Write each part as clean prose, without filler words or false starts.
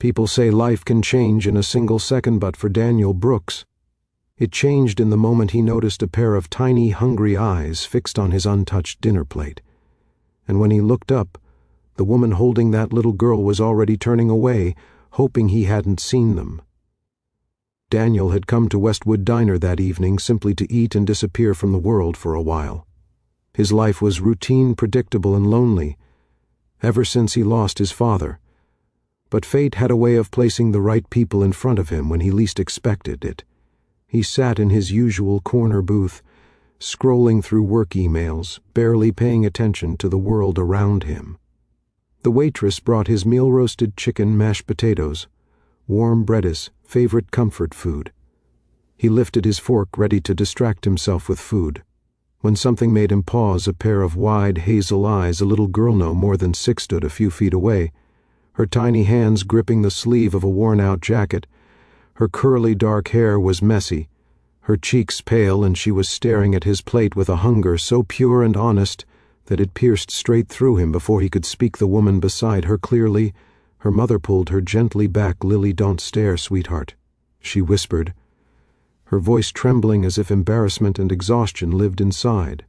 People say life can change in a single second, but for Daniel Brooks, it changed in the moment he noticed a pair of tiny, hungry eyes fixed on his untouched dinner plate. And when he looked up, the woman holding that little girl was already turning away, hoping he hadn't seen them. Daniel had come to Westwood Diner that evening simply to eat and disappear from the world for a while. His life was routine, predictable, and lonely, ever since he lost his father. But fate had a way of placing the right people in front of him when he least expected it. He sat in his usual corner booth, scrolling through work emails, barely paying attention to the world around him. The waitress brought his meal-roasted chicken, mashed potatoes. Warm bread, his favorite comfort food. He lifted his fork, ready to distract himself with food, when something made him pause. A pair of wide hazel eyes, a little girl no more than 6, stood a few feet away, her tiny hands gripping the sleeve of a worn-out jacket. Her curly dark hair was messy, her cheeks pale, and she was staring at his plate with a hunger so pure and honest that it pierced straight through him before he could speak the woman beside her clearly. Her mother pulled her gently back. "Lily, don't stare, sweetheart," she whispered, her voice trembling as if embarrassment and exhaustion lived inside.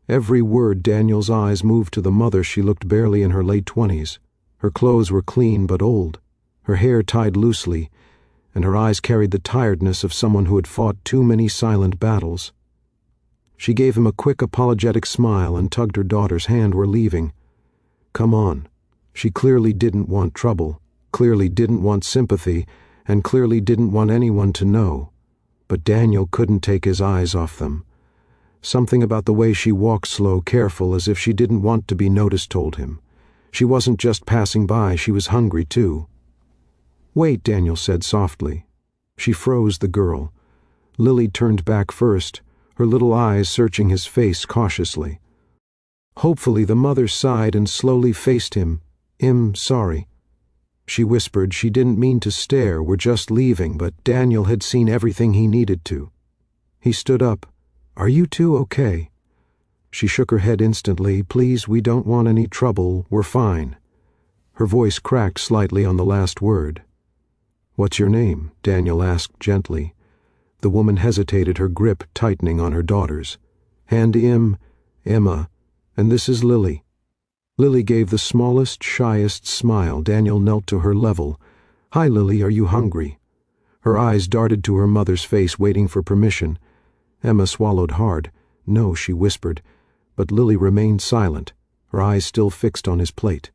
Every word Daniel's eyes moved to the mother. She looked barely in her late 20s. Her clothes were clean but old, her hair tied loosely, and her eyes carried the tiredness of someone who had fought too many silent battles. She gave him a quick, apologetic smile and tugged her daughter's hand. "We're leaving. Come on." She clearly didn't want trouble, clearly didn't want sympathy, and clearly didn't want anyone to know. But Daniel couldn't take his eyes off them. Something about the way she walked, slow, careful, as if she didn't want to be noticed, told him. She wasn't just passing by, she was hungry too. "Wait," Daniel said softly. She froze the girl. Lily turned back first, her little eyes searching his face cautiously. Hopefully the mother sighed and slowly faced him. Sorry," she whispered. She didn't mean to stare. "We're just leaving," but Daniel had seen everything he needed to. He stood up. "Are you two okay?" She shook her head instantly. "Please, we don't want any trouble. We're fine." Her voice cracked slightly on the last word. "What's your name?" Daniel asked gently. The woman hesitated, her grip tightening on her daughter's. "Hand Emma, and this is Lily." Lily gave the smallest, shyest smile. Daniel knelt to her level. "Hi, Lily, are you hungry?" Her eyes darted to her mother's face, waiting for permission. Emma swallowed hard. "No," she whispered, but Lily remained silent, her eyes still fixed on his plate.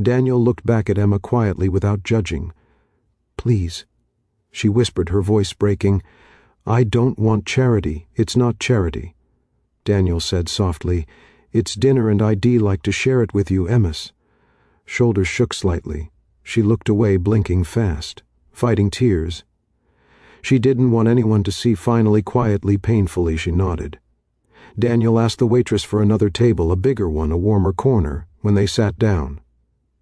Daniel looked back at Emma quietly, without judging. "Please," she whispered, her voice breaking. "I don't want charity. It's not charity." Daniel said softly, "It's dinner and I'd like to share it with you." Emma's shoulders shook slightly. She looked away, blinking fast, fighting tears. She didn't want anyone to see. Finally, quietly, painfully, she nodded. Daniel asked the waitress for another table, a bigger one, a warmer corner, when they sat down.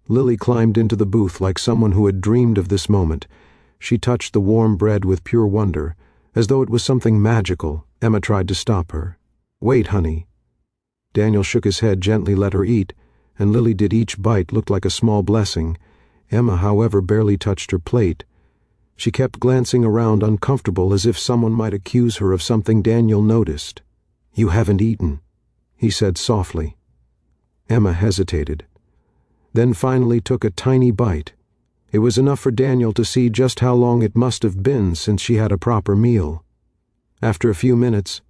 Lily climbed into the booth like someone who had dreamed of this moment. She touched the warm bread with pure wonder, as though it was something magical. Emma tried to stop her. "Wait, honey." Daniel shook his head, gently let her eat, and Lily did. Each bite looked like a small blessing. Emma, however, barely touched her plate. She kept glancing around, uncomfortable, as if someone might accuse her of something. Daniel noticed. "You haven't eaten," he said softly. Emma hesitated, then finally took a tiny bite. It was enough for Daniel to see just how long it must have been since she had a proper meal. After a few minutes,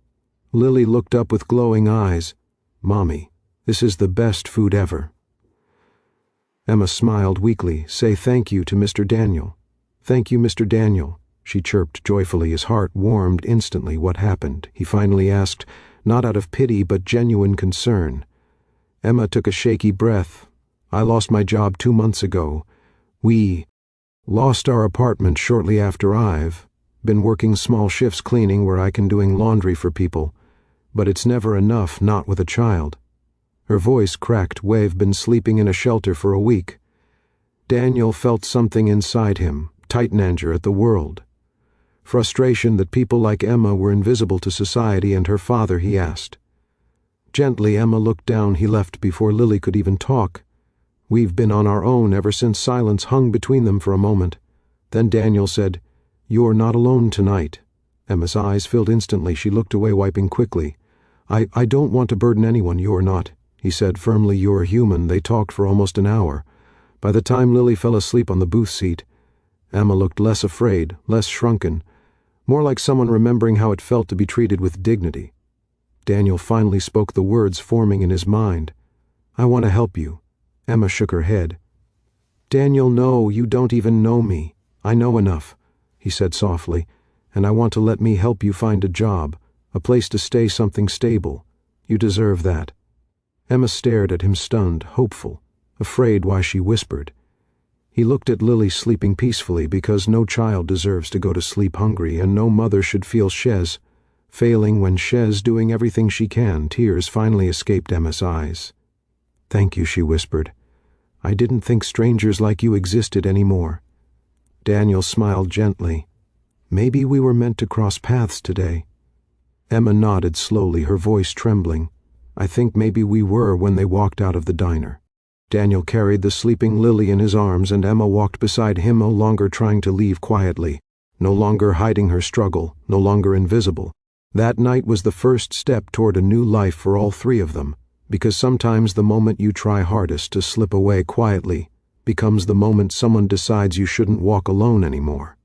Lily looked up with glowing eyes. "Mommy, this is the best food ever." Emma smiled weakly. "Say thank you to Mr. Daniel." "Thank you, Mr. Daniel," she chirped joyfully. His heart warmed instantly. "What happened?" he finally asked, not out of pity but genuine concern. Emma took a shaky breath. "I lost my job 2 months ago. We lost our apartment shortly after. I've been working small shifts cleaning where I can, doing laundry for people. But it's never enough, not with a child." Her voice cracked. "We've been sleeping in a shelter for a week." Daniel felt something inside him, tighten anger at the world. Frustration that people like Emma were invisible to society and her father. He asked. Gently, Emma looked down. He left before Lily could even talk. We've been on our own ever since silence hung between them for a moment. Then Daniel said, "You're not alone tonight." Emma's eyes filled instantly. She looked away, wiping quickly. I don't want to burden anyone. You're not," he said firmly. "You're human." They talked for almost an hour. By the time Lily fell asleep on the booth seat, Emma looked less afraid, less shrunken, more like someone remembering how it felt to be treated with dignity. Daniel finally spoke, the words forming in his mind. "I want to help you." Emma shook her head. "Daniel, no, you don't even know me. I know enough," he said softly, "and I want to let me help you find a job, a place to stay, something stable. You deserve that." Emma stared at him, stunned, hopeful, afraid why she whispered. He looked at Lily sleeping peacefully, because no child deserves to go to sleep hungry, and no mother should feel Shez failing when Shez doing everything she can. Tears finally escaped Emma's eyes. "Thank you," she whispered. "I didn't think strangers like you existed anymore." Daniel smiled gently. "Maybe we were meant to cross paths today." Emma nodded slowly, her voice trembling. "I think maybe we were," when they walked out of the diner. Daniel carried the sleeping Lily in his arms, and Emma walked beside him, no longer trying to leave quietly, no longer hiding her struggle, no longer invisible. That night was the first step toward a new life for all three of them, because sometimes the moment you try hardest to slip away quietly becomes the moment someone decides you shouldn't walk alone anymore.